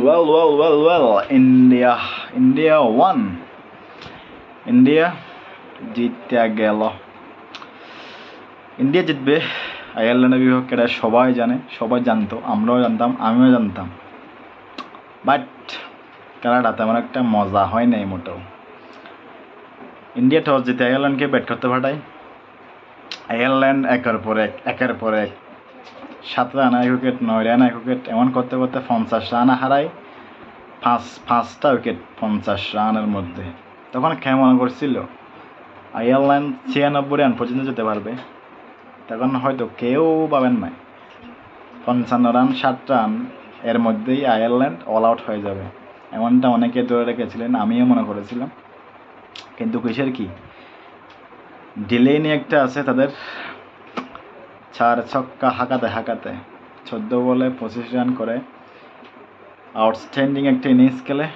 well. India won. India জিতে গেল। India জিতবে আয়ারল্যান্ডের বিপক্ষে, এটা সবাই জানে, সবাই জানতো, আমরাও জানতাম, আমিও জানতাম। বাট খেলাটা তেমন একটা মজা হয় নাই মোটেও। ইন্ডিয়া টস জিতে আয়ারল্যান্ডকে ব্যাট করতে পাঠায়। আয়ারল্যান্ড একের পর এক 7 রান 1 উইকেট, 9 রান 1 উইকেট, এমন করতে করতে 50 রান হারায়। পাঁচটা উইকেট 50 রানের মধ্যে। তখন খেয়ে মনে করছিল আয়ারল্যান্ড 96 রান পর্যন্ত যেতে পারবে। তখন হয়তো কেউ পাবেন না 55 রান 60 রান এর মধ্যেই আয়ারল্যান্ড অল আউট হয়ে যাবে, এমনটা অনেকে ধরে রেখেছিলেন, আমিও মনে করেছিলাম। কিন্তু কিসের কি ডিলেইনি একটা আছে তাদের, 4 ছক্কা হাঁকাতে 14 বলে 25 রান করে আউটস্ট্যান্ডিং একটা ইনিংস খেলে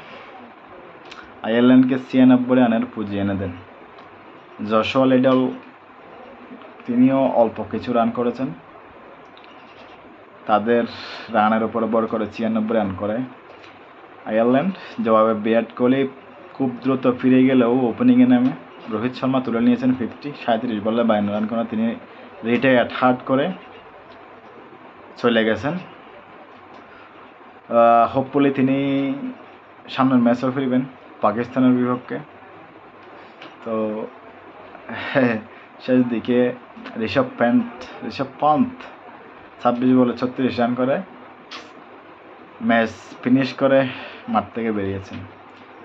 আয়ারল্যান্ডকে 96 রানের পুঁজি এনে দেন। জশুয়া লিডল তিনিও অল্প কিছু রান করেছেন, তাদের রানের উপর ভর করে 96 রান করে আয়ারল্যান্ড। জবাবে বিরাট কোহলি খুব দ্রুত ফিরে গেলেও ওপেনিংয়ে নেমে রোহিত শর্মা তুলে নিয়েছেন 50, 37 বলে 52 রান করে তিনি রিটায়ার্ড হার্ট করে চলে গেছেন। হোপফুলি তিনি সামনের ম্যাচও ফিরবেন পাকিস্তানের বিপক্ষে। তো শেষ দিকে ঋষভ পন্থ 26 বলে 36 রান করে ম্যাচ ফিনিশ করে মাঠ থেকে বেরিয়েছেন।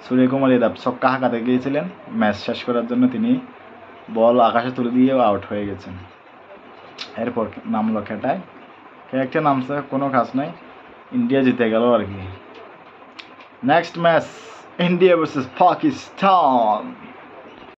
সূর্যকুমার যাদব ছক্কা হাঁকাতে গিয়েছিলেন ম্যাচ শেষ করার জন্য, তিনি বল আকাশে তুলে দিয়েও আউট হয়ে গেছেন। এরপর নামলো খেটায়, একটা নামছে, কোনো কাজ নাই, ইন্ডিয়া জিতে গেল আর কি। Next match India versus Pakistan.